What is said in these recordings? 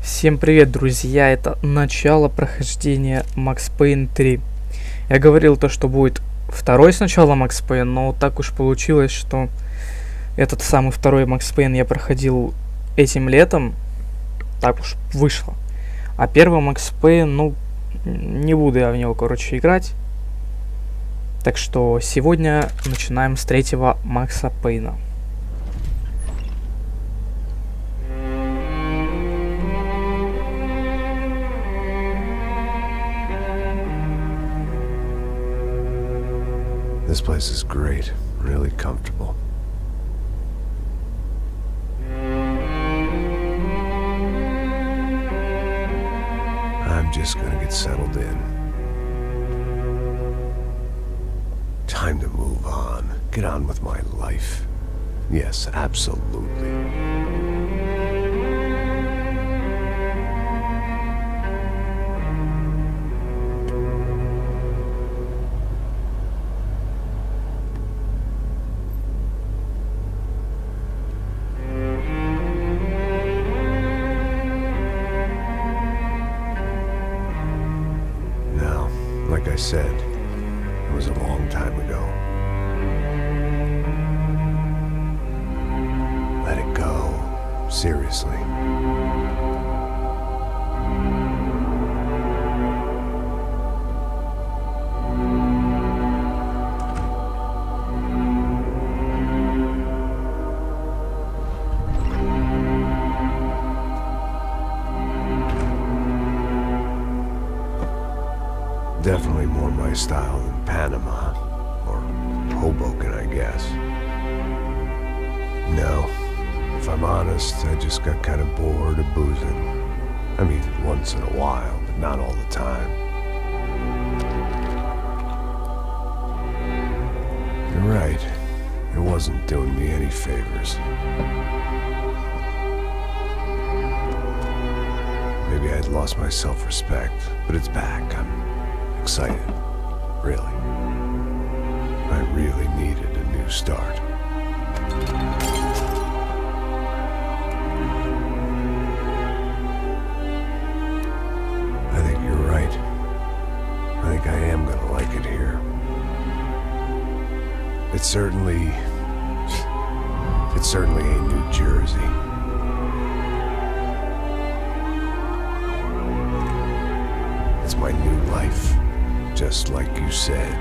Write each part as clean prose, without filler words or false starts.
Всем привет, друзья! Это начало прохождения Max Payne 3. Я говорил то, что будет второй сначала Max Payne, но так уж получилось, что этот самый второй Max Payne я проходил этим летом. Так уж вышло. А первый Max Payne, не буду я в него, играть. Так что сегодня начинаем с третьего Макса Пейна. This place is great, really comfortable. I'm just gonna get settled in. Time to move on. Get on with my life. Yes, absolutely. Like I said, it was a long time ago. Let it go. Seriously. Definitely more my style than Panama, or Hoboken, I guess. No, if I'm honest, I just got kind of bored of boozing. I mean, once in a while, but not all the time. You're right, it wasn't doing me any favors. Maybe I'd lost my self-respect, but it's back. I'm excited, really. I really needed a new start. I think you're right. I think I am gonna like it here. It's certainly ain't New Jersey. It's my new life. Just like you said.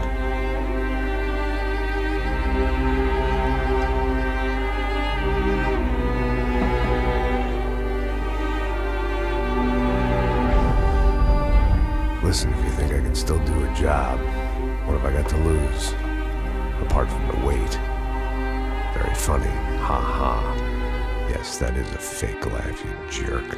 Listen, if you think I can still do a job, what have I got to lose? Apart from the weight. Very funny. Ha ha. Yes, that is a fake laugh, you jerk.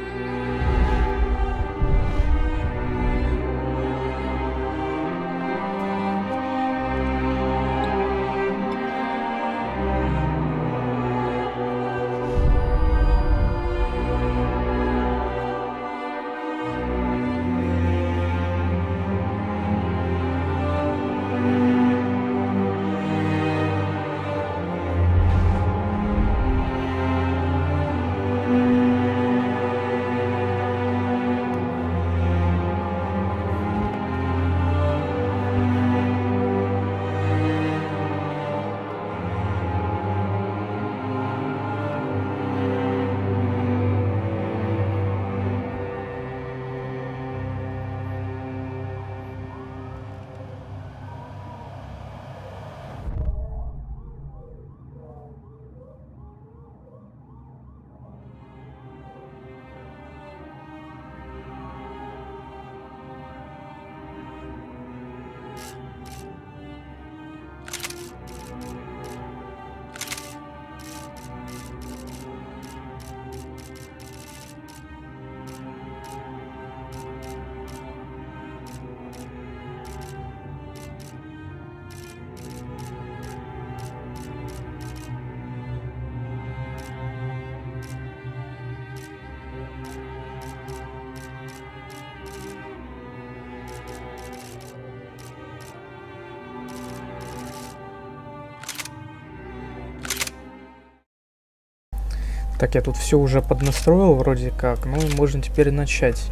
Так, я тут все уже поднастроил вроде как, ну и можно теперь начать.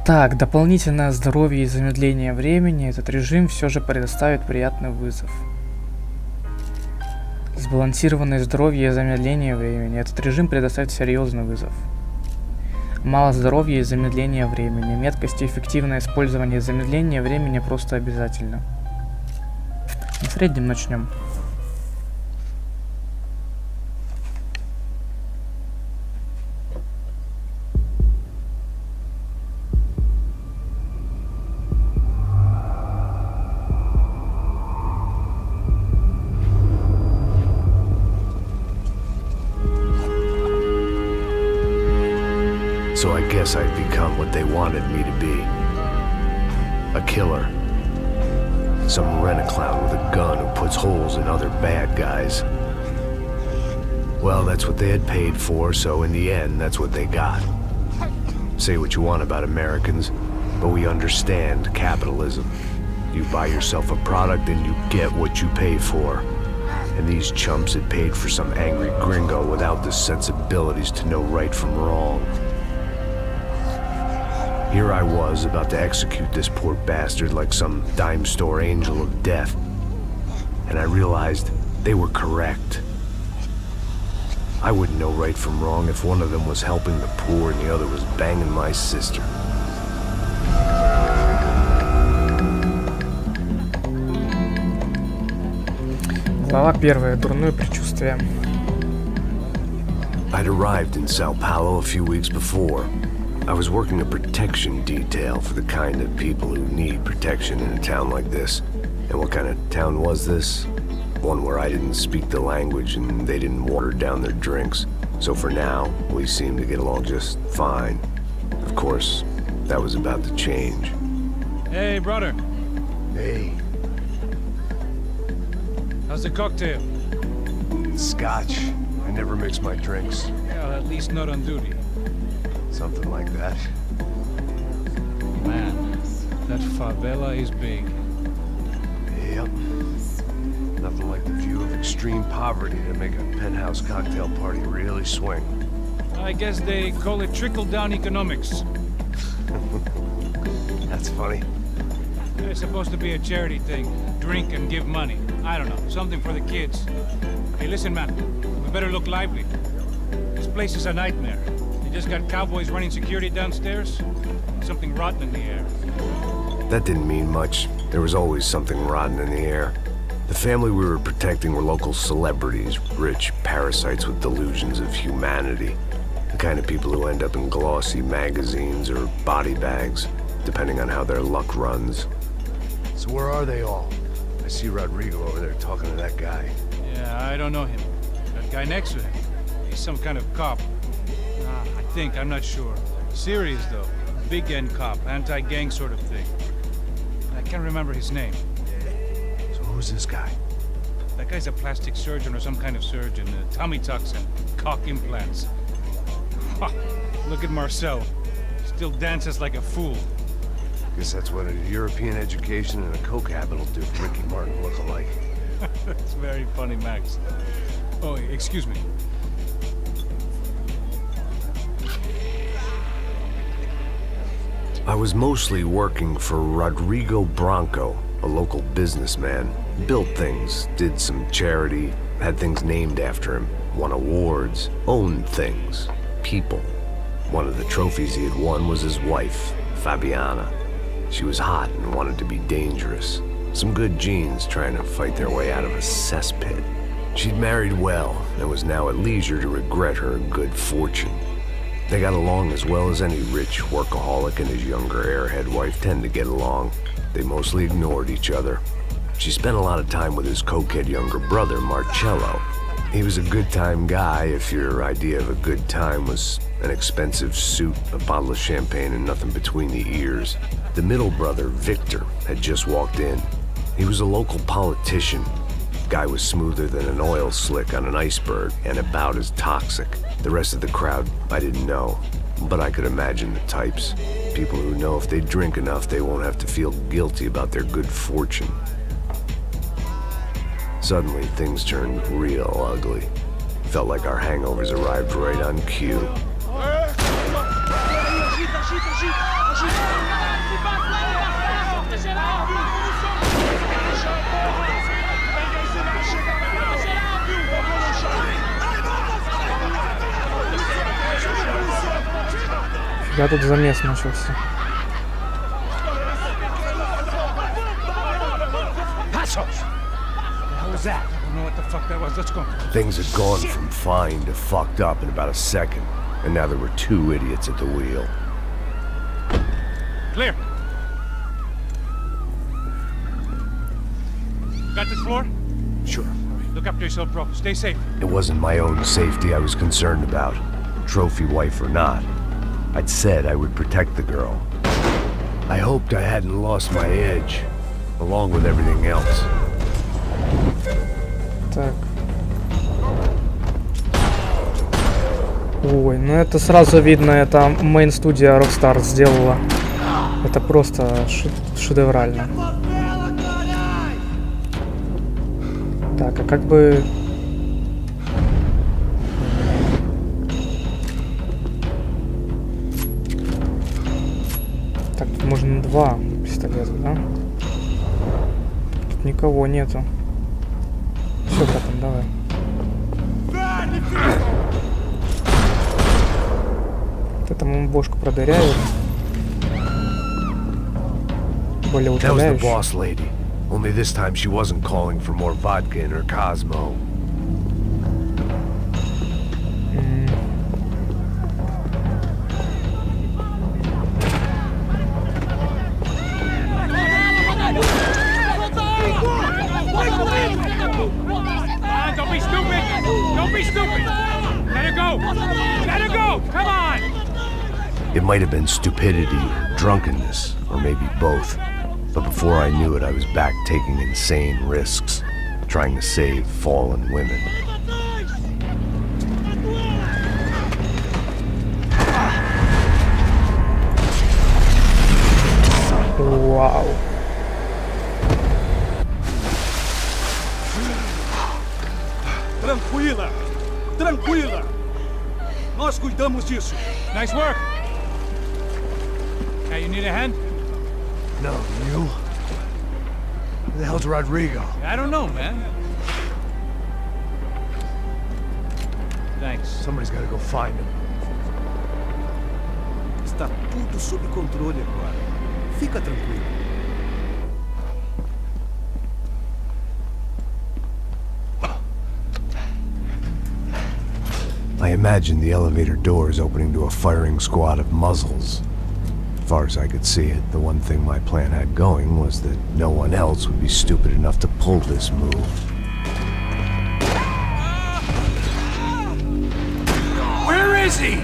Так, дополнительное здоровье и замедление времени. Этот режим все же предоставит приятный вызов. Сбалансированное здоровье и замедление времени. Этот режим предоставит серьезный вызов. Мало здоровья и замедление времени. Меткость и эффективное использование замедления времени просто обязательно. На среднем начнем. So I guess I'd become what they wanted me to be. A killer. Some rent-a-clown with a gun who puts holes in other bad guys. Well, that's what they had paid for, so in the end, that's what they got. Say what you want about Americans, but we understand capitalism. You buy yourself a product and you get what you pay for. And these chumps had paid for some angry gringo without the sensibilities to know right from wrong. Here I was, about to execute this poor bastard like some dime store angel of death. And I realized they were correct. I wouldn't know right from wrong if one of them was helping the poor and the other was banging my sister. Глава 1. Дурное предчувствие. I'd arrived in Sao Paulo a few weeks before. I was working a protection detail for the kind of people who need protection in a town like this. And what kind of town was this? One where I didn't speak the language and they didn't water down their drinks. So for now, we seemed to get along just fine. Of course, that was about to change. Hey, brother. Hey, How's the cocktail? Scotch. I never mix my drinks. Well, at least not on duty. Something like that. Man, that favela is big. Yep. Nothing like the view of extreme poverty to make a penthouse cocktail party really swing. I guess they call it trickle-down economics. That's funny. It's supposed to be a charity thing. Drink and give money. I don't know, something for the kids. Hey, listen, man. We better look lively. This place is a nightmare. They just got cowboys running security downstairs. Something rotten in the air. That didn't mean much. There was always something rotten in the air. The family we were protecting were local celebrities, rich parasites with delusions of humanity. The kind of people who end up in glossy magazines or body bags, depending on how their luck runs. So where are they all? I see Rodrigo over there talking to that guy. Yeah, I don't know him. That guy next to him. He's some kind of cop. I think, I'm not sure. Serious, though. Big end cop, anti-gang sort of thing. I can't remember his name. So who's this guy? That guy's a plastic surgeon or some kind of surgeon. Tummy tucks and cock implants. Ha! Look at Marcel. Still dances like a fool. Guess that's what a European education and a coke habit will do for Ricky Martin look-alike. That's very funny, Max. Oh, excuse me. I was mostly working for Rodrigo Branco, a local businessman. Built things, did some charity, had things named after him, won awards, owned things, people. One of the trophies he had won was his wife, Fabiana. She was hot and wanted to be dangerous. Some good genes trying to fight their way out of a cesspit. She'd married well and was now at leisure to regret her good fortune. They got along as well as any rich workaholic and his younger airhead wife tend to get along. They mostly ignored each other. She spent a lot of time with his cokehead younger brother, Marcello. He was a good-time guy if your idea of a good time was an expensive suit, a bottle of champagne, and nothing between the ears. The middle brother, Victor, had just walked in. He was a local politician. Guy was smoother than an oil slick on an iceberg and about as toxic. The rest of the crowd, I didn't know, but I could imagine the types. People who know if they drink enough, they won't have to feel guilty about their good fortune. Suddenly, things turned real ugly. Felt like our hangovers arrived right on cue. Я тут замес начался. Things had gone from fine to fucked up in about a second, and now there were two idiots at the wheel. Clear. Got this floor? Sure. Look after yourself, bro. Stay safe. It wasn't my own safety I was concerned about, trophy wife or not. I'd said I would protect the girl. I hoped I hadn't lost my edge, along with everything else. Так. Ой, ну это сразу видно, это мейн-студия Rockstar сделала. Это просто шедеврально. Так, а как бы... Так, тут можно 2 пистолета, да? Тут никого нету. Все, братан, давай. Вот этому бошку продыряют. Более утоляющий. That was the boss lady. Only this time she wasn't calling for more vodka in her Cosmo. Don't be stupid! Don't be stupid! Let her go! Let her go! Come on! It might have been stupidity, drunkenness, or maybe both. But before I knew it, I was back taking insane risks, trying to save fallen women. Вау. Tranquila! Tranquila! Nós cuidamos disso! Nice work! Hey, you need a hand? No, you? Who the hell's Rodrigo? I don't know, man. Thanks. Somebody's gotta go find him. Está tudo sob controle agora. Fica tranquilo. I imagined the elevator doors opening to a firing squad of muzzles. As far as I could see it, the one thing my plan had going was that no one else would be stupid enough to pull this move. Where is he?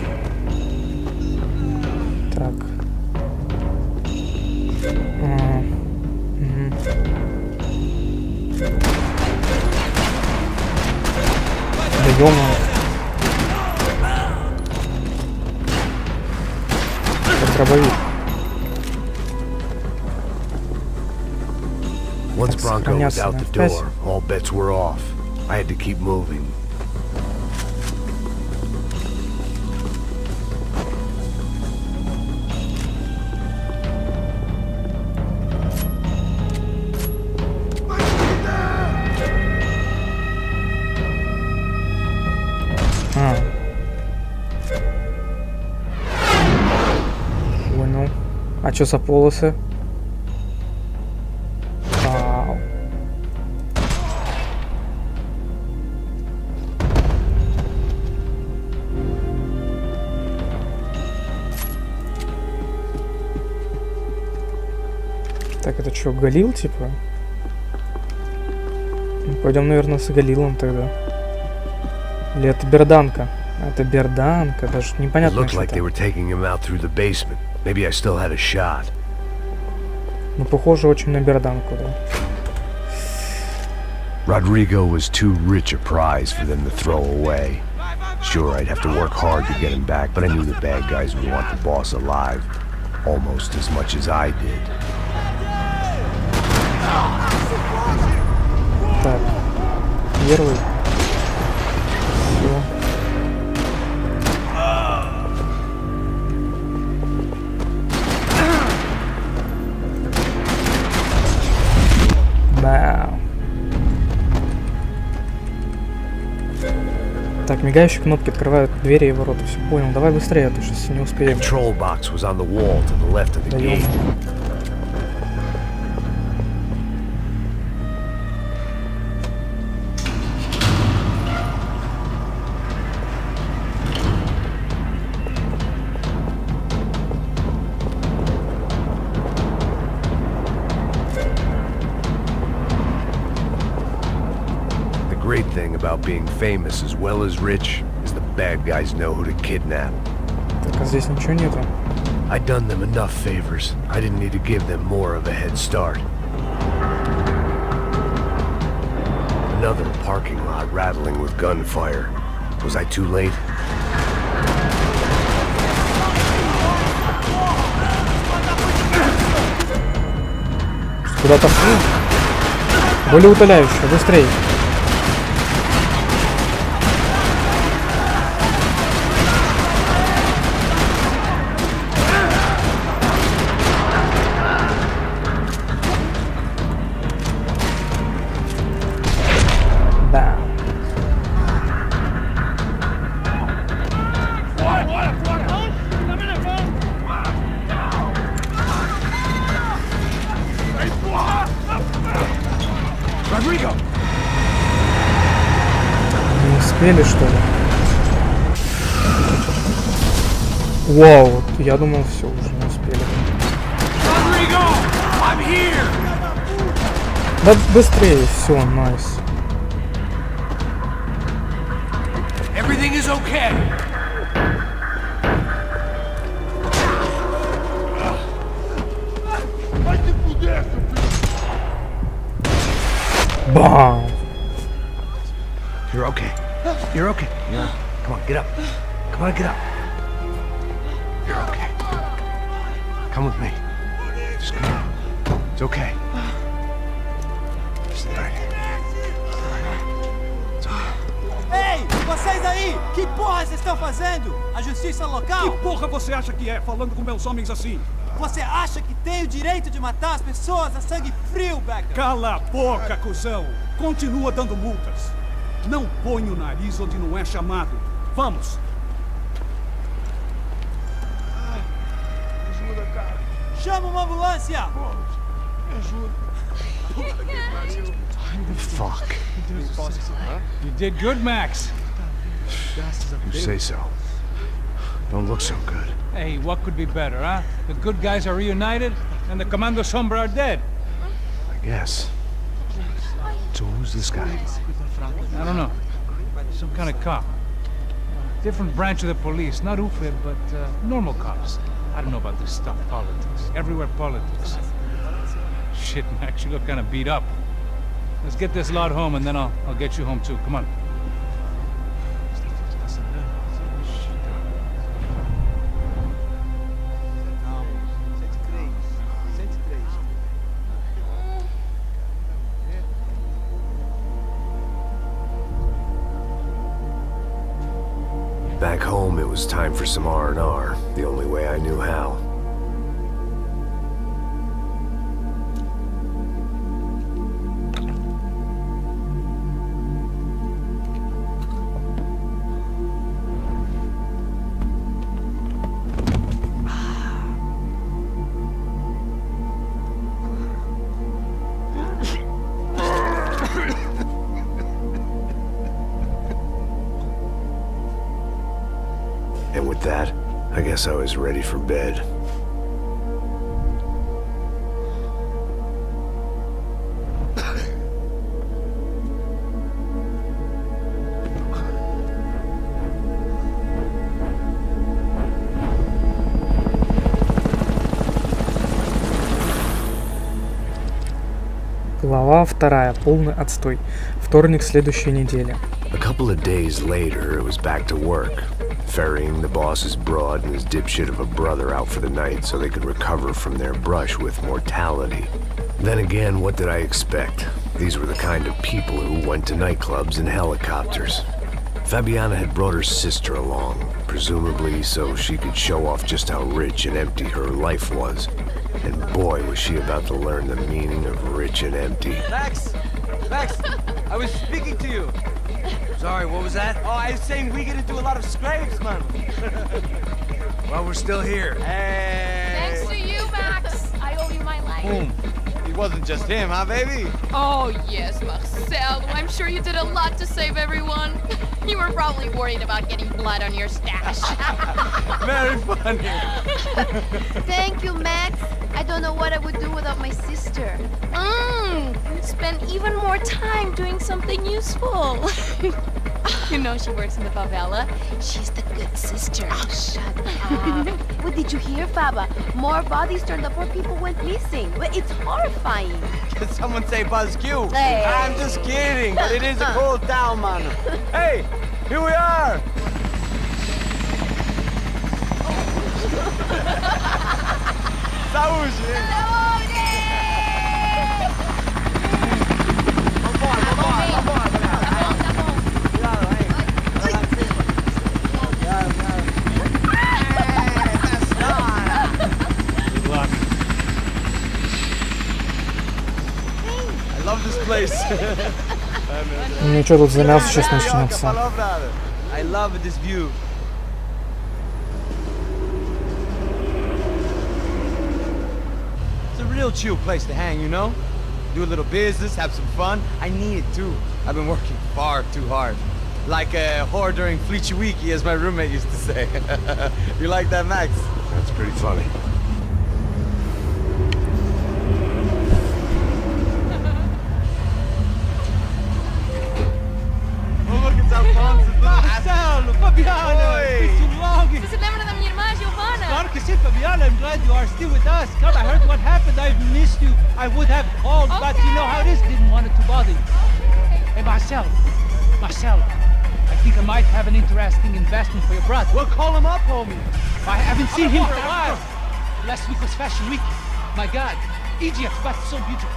Так. Да ё-моё. Дробовик. Once Bronco was out the Понятно. door, all bets were off. I had to keep moving. Понял. А чё за полосы? Вау. Так, это что, Галил, типа? Ну, пойдем, наверное, с Галилом тогда. Или это Берданка? Это Берданка, даже It непонятно, looked что like they это. were taking him out through the basement. Maybe I still had a shot. Ну, похоже очень на Берданку, да. Rodrigo was too rich a prize for them to throw away. Sure, I'd have to work hard to get him back, but I knew the bad guys would want the boss alive almost as much as I did. Так, первый. Все. Так, мигающие кнопки открывают двери и ворота. Все понял. Давай быстрее, а то сейчас не успеем. Control box was on the wall to the left of the Да gate. ёлка. The great thing about being famous as well as rich is the bad guys know who to kidnap. Так, а здесь ничего нету. I'd done them enough favors. I didn't need to give them more of a head start. Another parking lot rattling with gunfire. Was I too late? Куда там? Более утоляющее, быстрее. Да. Не успели, что ли? Вау, вот я думал, все, уже не успели. Да быстрее, все, найс. Everything is okay. Бам! You're okay. You're okay. Come on, get up. Come on, get up. You're okay. Come with me. Just come on. It's okay. It's all right. It's okay. Ei, vocês aí! Que porra vocês estão fazendo? A justiça local? Que porra você acha que é, falando com meus homens assim? Você acha que tem o direito de matar as pessoas a sangue frio, Becker? Cala a boca, cuzão! Continua dando multas. Não põe o nariz onde não é chamado. Vamos! Ajuda, cara. Chama uma ambulância! Me ajuda. Fuck. You did good, Max. You say so. Don't look so good. Hey, what could be better, huh? The good guys are reunited, and the Commando Sombra are dead. I guess. So who's this guy? I don't know. Some kind of cop. Different branch of the police. Not UFIB, but normal cops. I don't know about this stuff. Politics. Everywhere politics. Shit, Max, you look kind of beat up. Let's get this lot home, and then I'll get you home, too. Come on. Back home, it was time for some R&R, the only way I knew how. And with that, I guess I was ready for bed. Глава 2. Полный отстой. Вторник следующей недели. A couple of days later, it was back to work, ferrying the boss's broad and his dipshit of a brother out for the night so they could recover from their brush with mortality. Then again, what did I expect? These were the kind of people who went to nightclubs in helicopters. Fabiana had brought her sister along, presumably so she could show off just how rich and empty her life was. And boy, was she about to learn the meaning of rich and empty. Max! Max! I was speaking to you! Sorry, what was that? Oh, I was saying we get to do a lot of scrapes, man. Well, we're still here. Hey. Thanks to you, Max. I owe you my life. Boom. It wasn't just him, huh, baby? Oh, yes, Marcel. I'm sure you did a lot to save everyone. You were probably worried about getting blood on your stash. Very funny. Thank you, Max. I don't know what I would do without my sister. You'd spend even more time doing something useful. You know she works in the favela. She's the good sister. Oh, shut up. What did you hear, Faba? More bodies turned up, more people went missing. Well, it's horrifying. Did someone say Buzz Q? Hey. I'm just kidding, but it is a cool town, man. Hey, here we are. Saúde. I love this place. Ну что тут за мясо сейчас начнется? I love this view. It's a real chill place to hang, you know? Do a little business, have some fun. I need it too. I've been working far too hard. Like a whore during Fleechy Weeky, as my roommate used to say. You like that, Max? That's pretty funny. Marcelo, Fabiana, it's been too long. Você se lembra da minha irmã, Giovanna? Claro que sim, Fabiana. I'm glad you are still with us. Come, I heard what happened. I've missed you. I would have called, but you know how it is. Didn't want it to bother you. Hey, Marcelo, I think I might have an interesting investment for your brother. Well, call him up, homie. I haven't seen him for a while. Last week was Fashion Week. My God, Egypt, but so beautiful.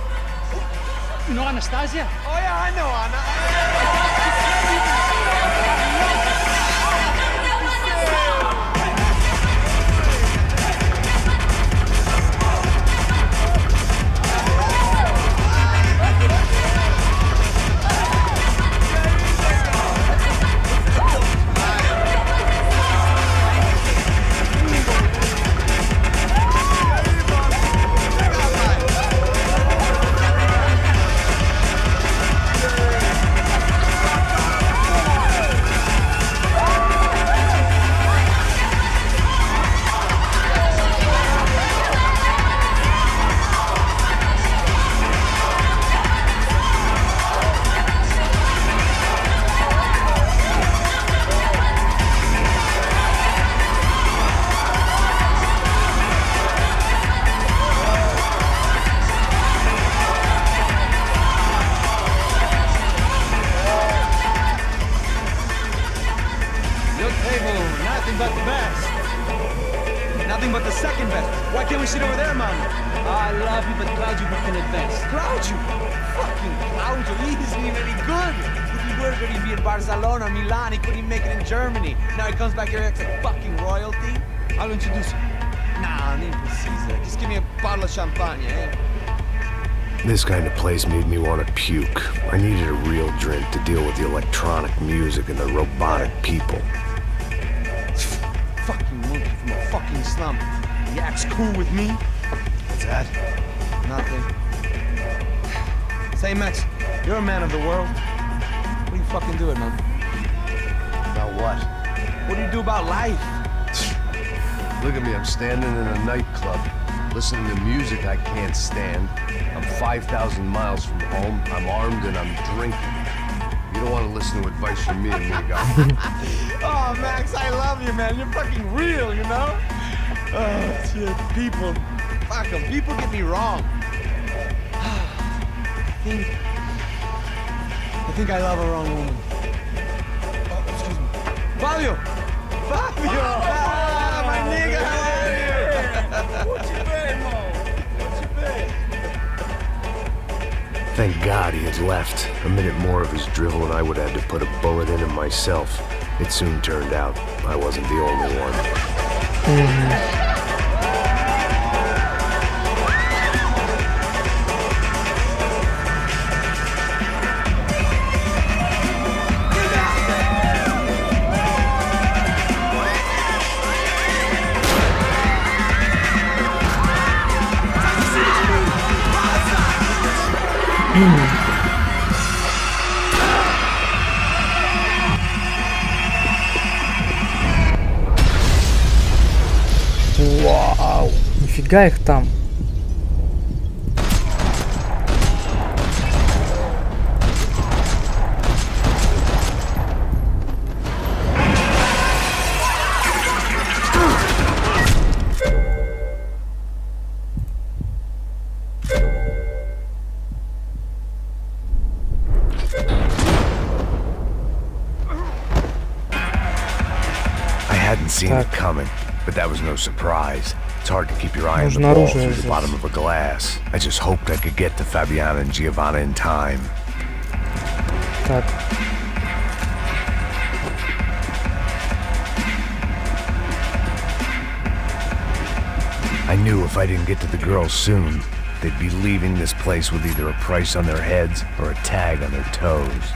You know Anastasia? Oh, yeah, I know, Anna. Nothing but the best. Nothing but the second best. Why can't we sit over there, man? I love you, but Cloud, you working at best. Cloud you? Fucking Cloud you. He isn't even any good. If he were good, he'd be in Barcelona, Milan. He couldn't even make it in Germany. Now he comes back here and acts like fucking royalty. I'll introduce you. Nah, name precisa. Just give me a bottle of champagne, eh? This kind of place made me want to puke. I needed a real drink to deal with the electronic music and the robotic people. Fucking monkey from a fucking slum. He acts cool with me. What's that? Nothing. Say, Max, you're a man of the world. What do you fucking do it, man? About what? What do you do about life? Look at me, I'm standing in a nightclub, listening to music I can't stand. I'm 5,000 miles from home, I'm armed and I'm drinking. You don't want to listen to advice from me, amigo. Oh, Max, I love you, man. You're fucking real, you know? Oh, shit. People. Fuck them. People get me wrong. I think I love a wrong woman. Oh, excuse me. Fabio! Fabio! Ah, my nigga, how are you? What you been, Mo? What you been? Thank God he had left. A minute more of his drivel and I would have had to put a bullet in him myself. It soon turned out I wasn't the only one. Вау! Нифига их там. I hadn't seen it coming, but that was no surprise. It's hard to keep your eye on the ball through the bottom of a glass. I just hoped I could get to Fabiana and Giovanna in time. Так. I knew if I didn't get to the girls soon, they'd be leaving this place with either a price on their heads or a tag on their toes.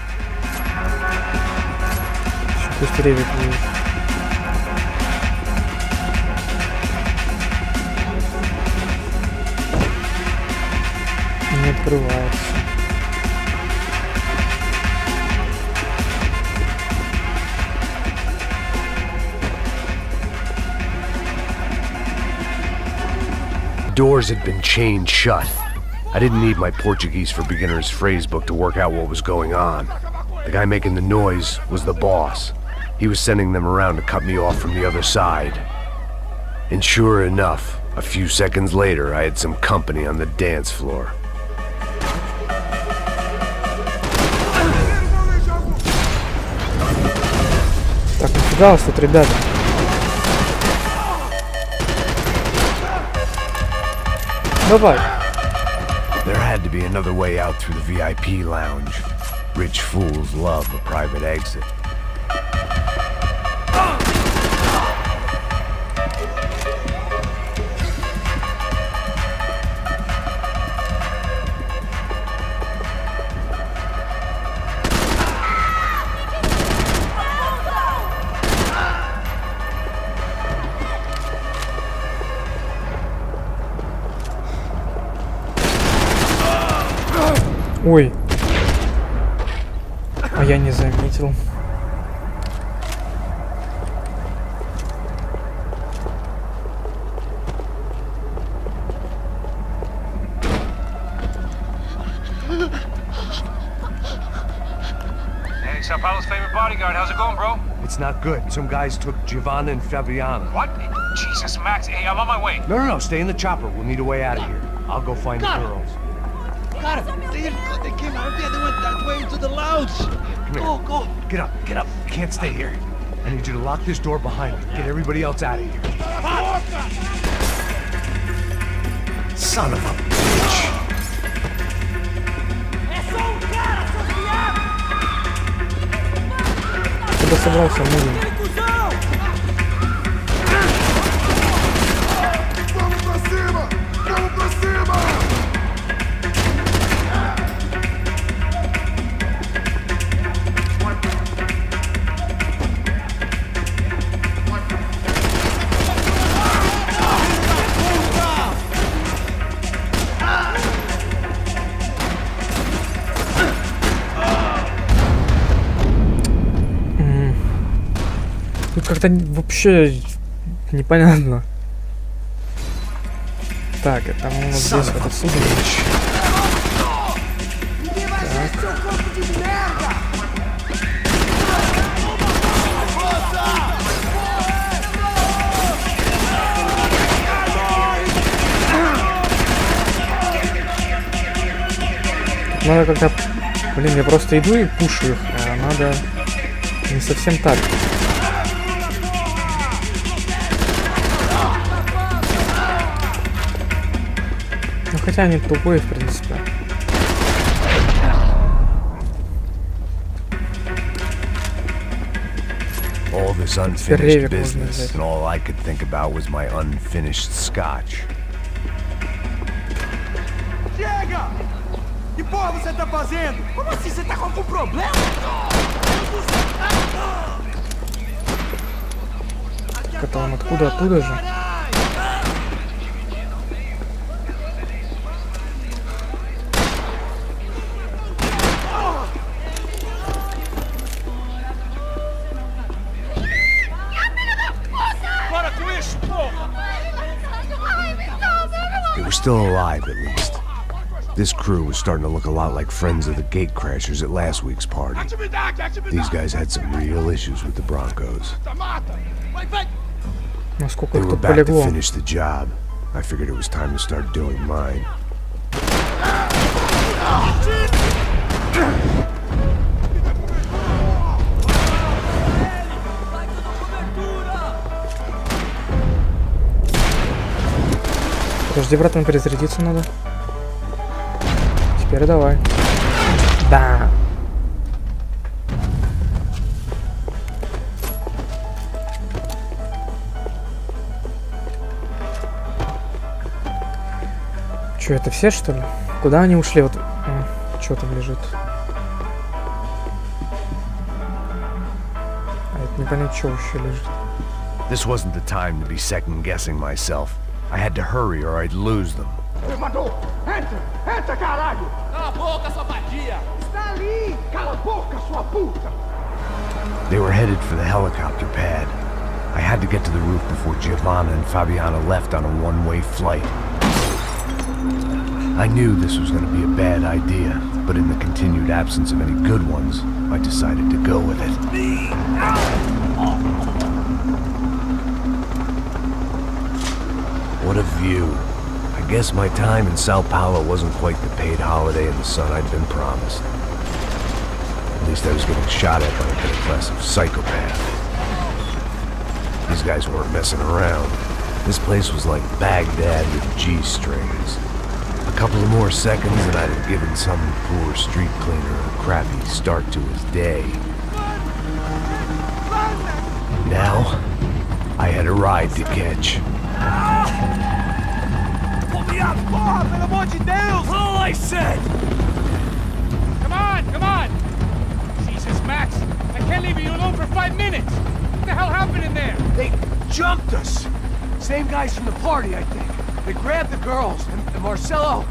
Быстрее выплывет. Не открывается. Doors had been chained shut. I didn't need my Portuguese for Beginners phrase book to work out what was going on. The guy making the noise was the boss. He was sending them around to cut me off from the other side. And sure enough, a few seconds later, I had some company on the dance floor. Так, нифига вас тут, ребята. Давай. There had to be another way out through the VIP lounge. Rich fools love a private exit. Ой. А я не заметил. Hey, Sao Paulo's favorite bodyguard. How's it going, bro? It's not good. Some guys took Giovanna and Fabiana. What? Jesus, Max. Hey, I'm on my way. No, stay in the chopper. We'll need a way out of here. I'll go find the girls. Got him. They came out there. They went that way into the lounge. Come here. Go. Get up. You can't stay here. I need you to lock this door behind you. Get everybody else out of here. Son of a bitch. Куда собрался, мужик? Как-то вообще непонятно. Так, это мы вот здесь вот отсюда. Надо как-то... Блин, я просто иду и пушу их, а надо не совсем так. Ну хотя они тупые, в принципе. All this unfinished business, and all I could think about was my unfinished scotch. Chega! Que porra você tá fazendo? Como assim? Você tá com algum problema? Это он откуда? Оттуда же? we're still alive at least. This crew was starting to look a lot like friends of the gatecrashers at last week's party. These guys had some real issues with the Broncos. Насколько They их were тут back to полегло. finish the job. I figured it was time to start doing mine. Подожди, братан, перезарядиться надо. Теперь давай. Да. Че, это все, что ли? Куда они ушли? Вот, что там лежит? А это непонятно, что еще лежит. This wasn't the time to be second-guessing myself. I had to hurry or I'd lose them. Entra, caralho! Cala a boca, sua vadia! Está ali! Cala a boca, sua puta! They were headed for the helicopter pad. I had to get to the roof before Giovanna and Fabiana left on a one-way flight. I knew this was going to be a bad idea, but in the continued absence of any good ones, I decided to go with it. What a view. I guess my time in Sao Paulo wasn't quite the paid holiday in the sun I'd been promised. At least I was getting shot at by a aggressive psychopath. These guys weren't messing around. This place was like Baghdad with G-strings. A couple of more seconds and I'd have given some poor street cleaner a crappy start to his day. Now, I had a ride to catch. Pull me up! Porra, pelo amor de Deus! All I said! Come on! Jesus, Max! I can't leave you alone for 5 minutes! What the hell happened in there? They jumped us. Same guys from the party, I think. They grabbed the girls and Marcelo,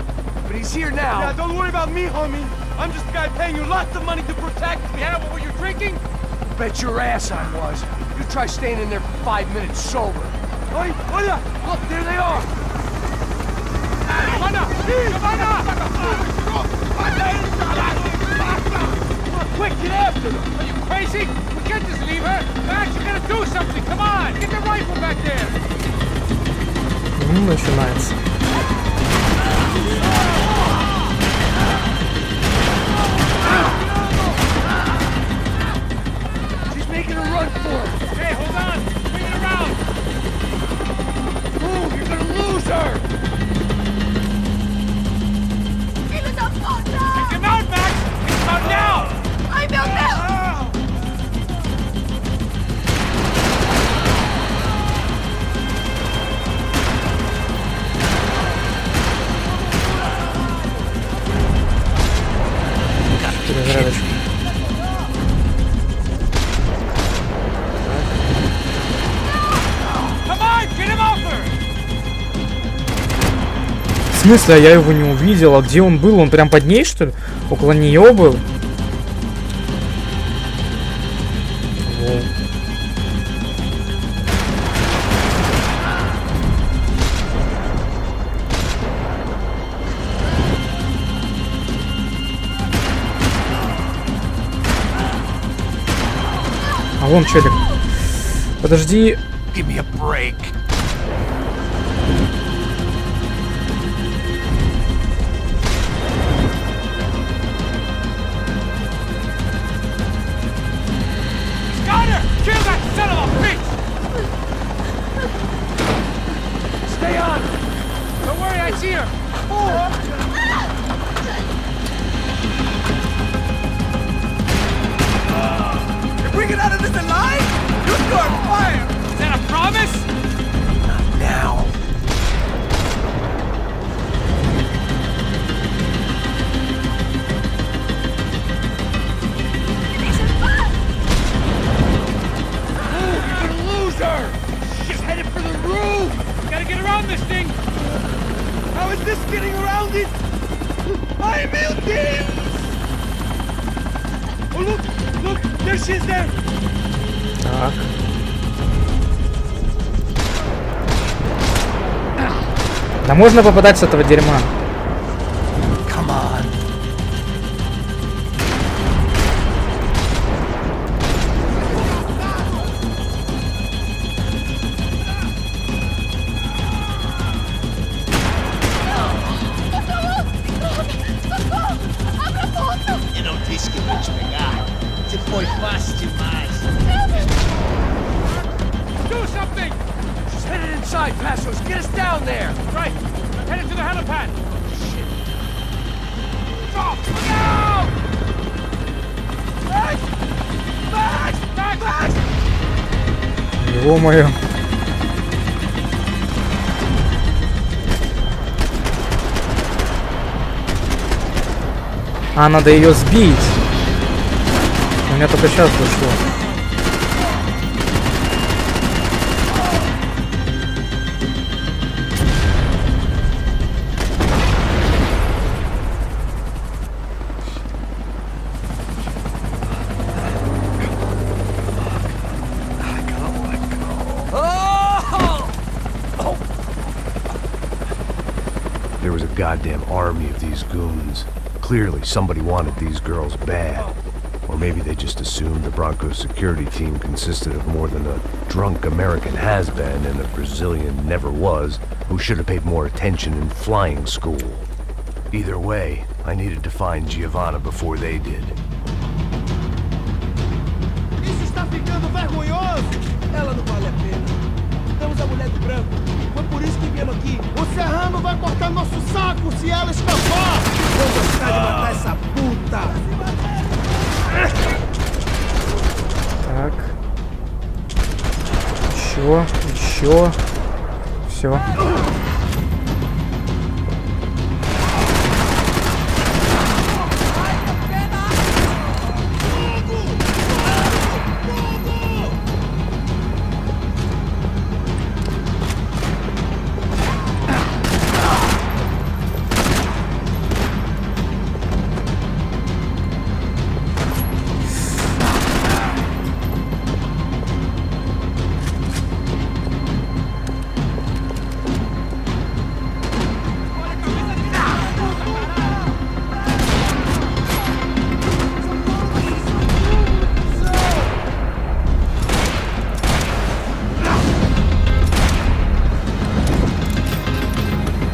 but he's here now. Yeah, don't worry about me, homie. I'm just the guy paying you lots of money to protect me. Yeah, but were you drinking? Bet your ass I was. You try staying in there for 5 minutes sober. Oi, olha! Look, there they are. Quick, get after them! Are you crazy? We can't just leave her! Max, you gotta do something! Come on! Get the rifle back there! Начинается. She's making a run for it. Hey, hold on! Bring it around! Move, you're gonna lose her. Take him out, Max! Take him out now! Ai, meu Deus! Перезарядочка. Come on, get him off her! В смысле, а я его не увидел? А где он был? Он прям под ней, что ли? Около нее был? Во. А вон челик. Подожди. Give me a break. Got her! Kill that son of a bitch! Stay on. Don't worry, I see her! If we get out of this alive, you start fire. Is that a promise? Now. You're gonna lose her! She's headed for the roof! Gotta get around this thing! How is this getting around it? Ay, meu Deus! Oh, look! There she is there! Так. Да можно попадать с этого дерьма. Come on. Eu não disse que eu ia te pegar. Você foi fácil demais. Do something! She's headed inside, Passos. Get us down there. Right. Headed to the helipad. Drop! Look out! Max! Max! Max! Max! Ё-моё. А, надо ее сбить. У меня только сейчас дошло. There was a goddamn army of these goons. Clearly, somebody wanted these girls bad. Or maybe they just assumed the Broncos security team consisted of more than a drunk American has-been and a Brazilian never-was who should have paid more attention in flying school. Either way, I needed to find Giovanna before they did. Isso está ficando vergonhoso. Ela não vale a pena. Temos a mulher do branco. Foi por isso que viemos aqui. O Serrano vai cortar nosso saco se ela escapar. Vou gostar de matar essa puta. Так. Еще. Все.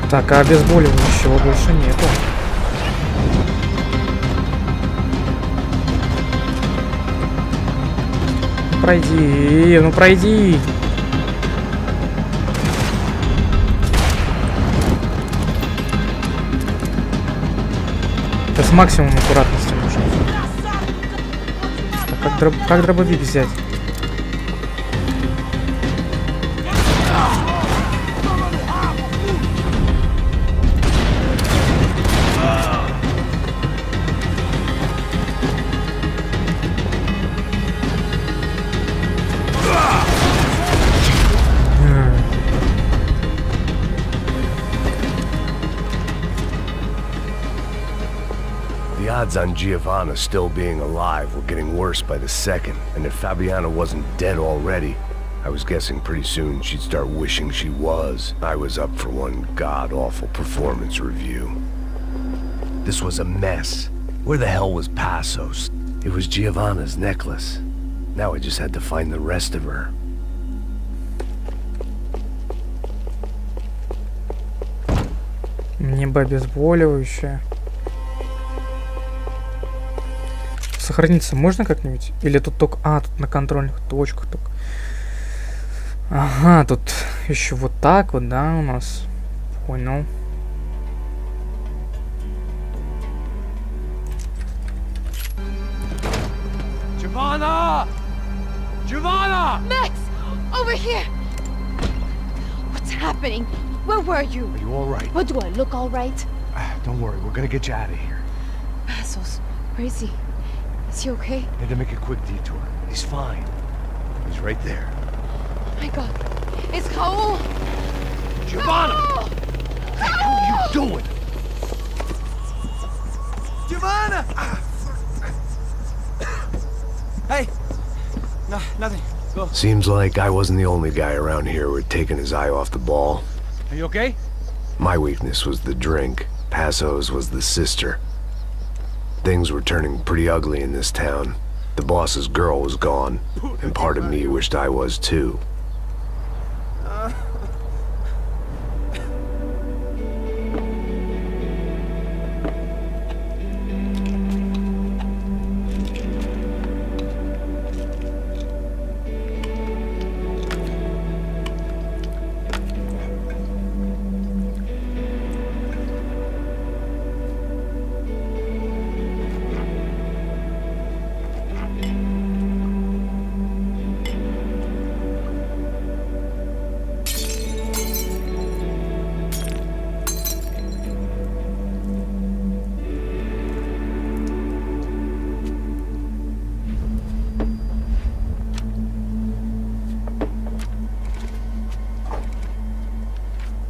Так, а обезболивающего больше нету. Пройди, ну пройди. Сейчас максимум аккуратности нужно. Так, как дробовик взять? The odds on Giovanna still being alive were getting worse by the second, and if Fabiana wasn't dead already, I was guessing pretty soon she'd start wishing she was. I was up for one god-awful performance review. This was a mess. Where the hell was Passos? It was Giovanna's necklace. Now I just had to find the rest of her. Мне бы обезболивающее. Сохраниться можно как-нибудь? Или тут только... А, тут на контрольных точках только. Ага, тут еще вот так вот, да, у нас. Понял. Giovanna! Giovanna! Max! Over here! What's happening? Where were you? Are you all right? What, do I look all right? Don't worry, we're gonna get you out of here. Passos, where is he? Is he okay? Had to make a quick detour. He's fine. He's right there. Oh my god. It's Raul! Giovanna! Raul! What are you doing? Giovanna! Hey! No, nothing. Go. Seems like I wasn't the only guy around here who had taken his eye off the ball. Are you okay? My weakness was the drink. Passo's was the sister. Things were turning pretty ugly in this town. The boss's girl was gone, and part of me wished I was too.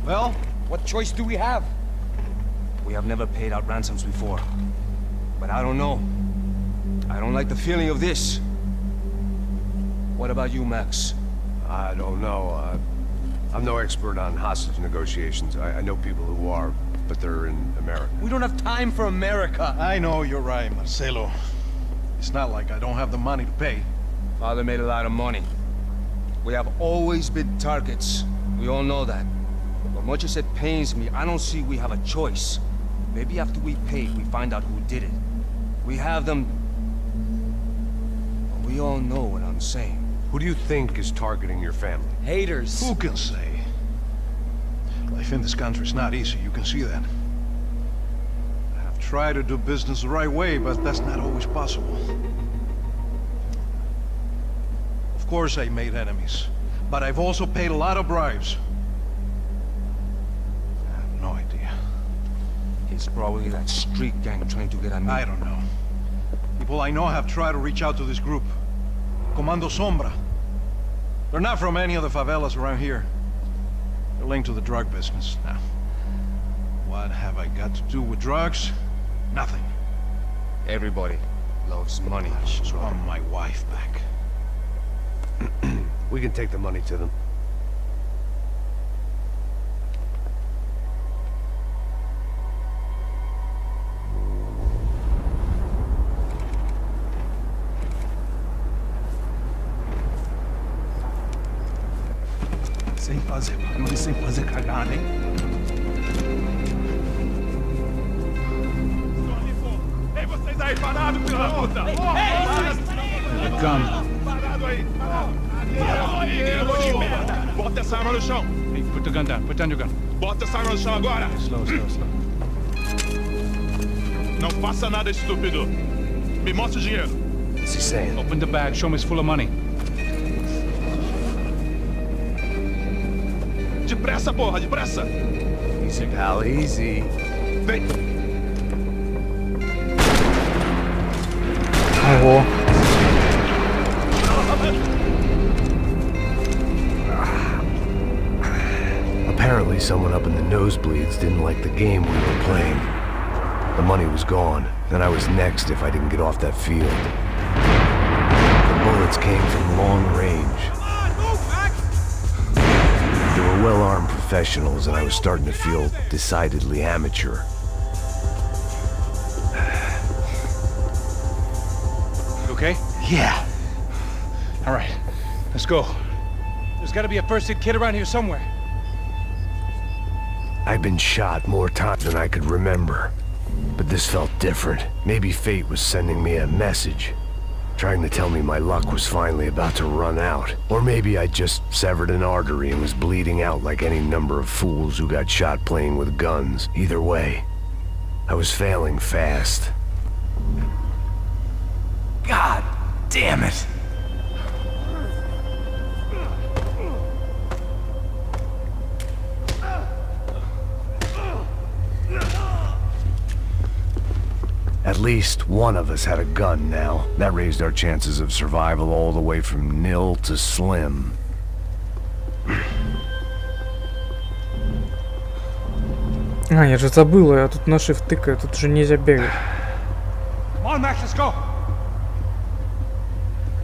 Well, what choice do we have? We have never paid out ransoms before. But I don't know. I don't like the feeling of this. What about you, Max? I don't know. I'm no expert on hostage negotiations. I know people who are, but they're in America. We don't have time for America. I know you're right, Marcelo. It's not like I don't have the money to pay. Father made a lot of money. We have always been targets. We all know that. But much as it pains me, I don't see we have a choice. Maybe after we pay, we find out who did it. We have them... But we all know what I'm saying. Who do you think is targeting your family? Haters. Who can say? Life in this country is not easy, you can see that. I have tried to do business the right way, but that's not always possible. Of course I made enemies, but I've also paid a lot of bribes. I have no idea. It's probably that street gang trying to get at me. I don't know. People I know have tried to reach out to this group. Comando Sombra. They're not from any of the favelas around here. They're linked to the drug business. Now, what have I got to do with drugs? Nothing. Everybody loves money. I just want my wife back. We can take the money to them. Sem fazer barulho, sem fazer cagada, hein? Ei, vocês aí parados, filho da puta! The gun. Parado aí! Bota essa arma no chão! Hey, put the gun down. Put down your gun. Bota essa arma no chão agora! Slow, slow, slow. Não faça nada, estúpido! Me mostra o dinheiro! What's he saying? Open the bag. Show me it's full of money. Depressa, porra, depressa! Easy, pal, easy. Vem! Ого. Apparently someone up in the nosebleeds didn't like the game we were playing. The money was gone, and I was next if I didn't get off that field. The bullets came from long range. They were well-armed professionals, and I was starting to feel decidedly amateur. You okay? Yeah! All right. Let's go. There's got to be a first-aid kit around here somewhere. I'd been shot more times than I could remember. But this felt different. Maybe fate was sending me a message. Trying to tell me my luck was finally about to run out. Or maybe I just severed an artery and was bleeding out like any number of fools who got shot playing with guns. Either way, I was failing fast. God damn it! At least one of us had a gun now. That raised our chances of survival all the way from nil to slim. А, я же забыл, я тут на shift тыкаю, тут же нельзя бегать. Come on, Max, let's go.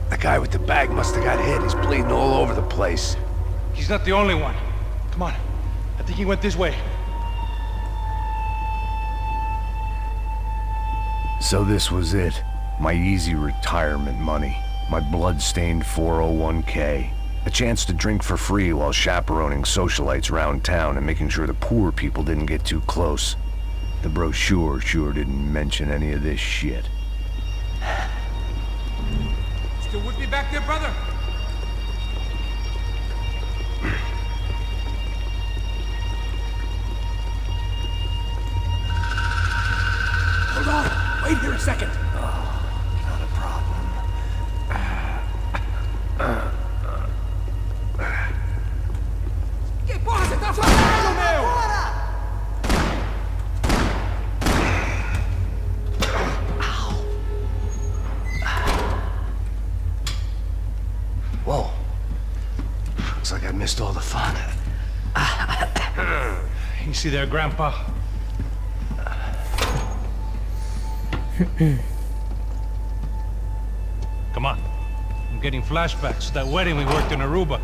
The guy with the bag must have got hit. He's bleeding all over the place. He's not the only one. Come on. I think he went this way. So this was it. My easy retirement money. My blood-stained 401k. A chance to drink for free while chaperoning socialites around town and making sure the poor people didn't get too close. The brochure sure didn't mention any of this shit. Still with me back there, brother? Hold on! Wait here a second! Not a problem. Que porra você tá fazendo, meu? Whoa. Looks like I missed all the fun. You see there, Grandpa? Come on. I'm getting flashbacks to that wedding we worked in Aruba.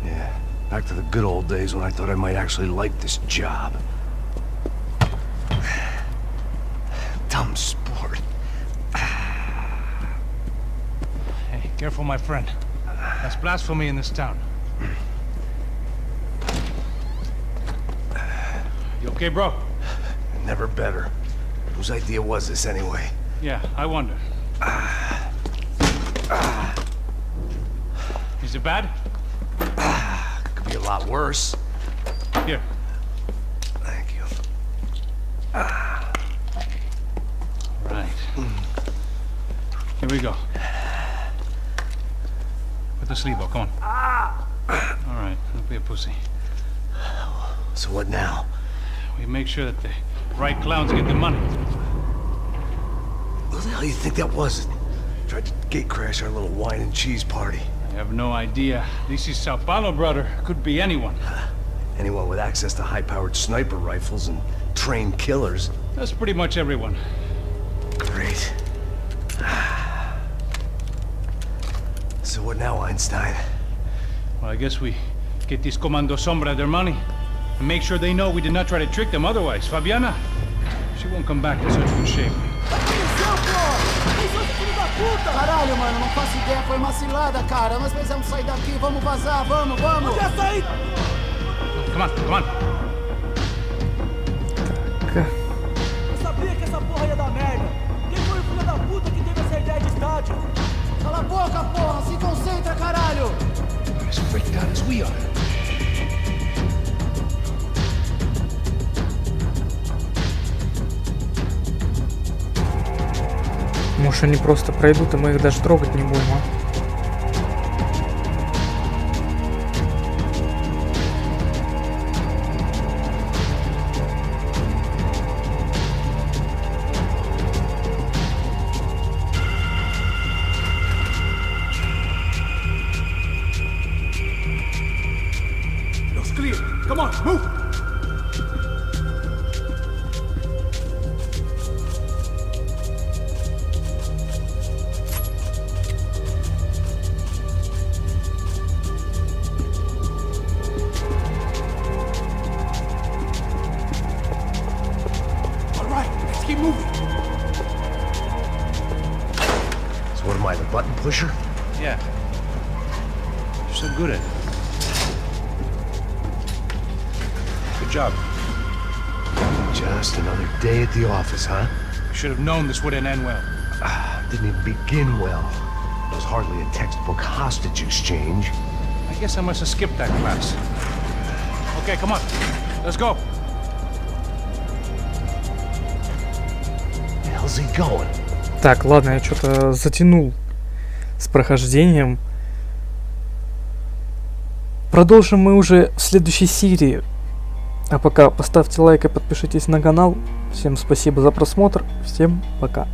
Yeah, back to the good old days when I thought I might actually like this job. Dumb sport. Hey, careful, my friend. That's blasphemy in this town. You okay, bro? Never better. Whose idea was this anyway? Yeah, I wonder. Is it bad? Could be a lot worse. Here. Thank you. Right. Here we go. Put the sleeve up, come on. All right, don't be a pussy. So what now? We make sure that the right clowns get the money. What the hell do you think that was? Tried to gate crash our little wine and cheese party. I have no idea. This is Sao Paulo, brother. Could be anyone. Anyone with access to high-powered sniper rifles and trained killers. That's pretty much everyone. Great. So what now, Einstein? Well, I guess we get these Comando Sombra their money and make sure they know we did not try to trick them otherwise. Fabiana, she won't come back in such good shape. Caralho, mano, não faço ideia, foi uma cilada, cara. Nós precisamos sair daqui, vamos vazar, vamos! Onde é sair? Come on, come on. Eu sabia que essa porra ia dar merda. Quem foi o filho da puta que teve essa ideia de estádio? Cala a boca, porra! Se concentra, caralho! As freaked out as we are. Может, они просто пройдут, и мы их даже трогать не будем, а? Looks clear. Come on, move! Keep moving. So what am I, the button pusher? Yeah. You're so good at it. Good job. Just another day at the office, huh? You should have known this wouldn't end well. Didn't even begin well. It was hardly a textbook hostage exchange. I guess I must have skipped that class. Okay, come on. Let's go. How's he going? Так, ладно, я что-то затянул с прохождением. Продолжим мы уже в следующей серии. А пока поставьте лайк и подпишитесь на канал. Всем спасибо за просмотр. Всем пока.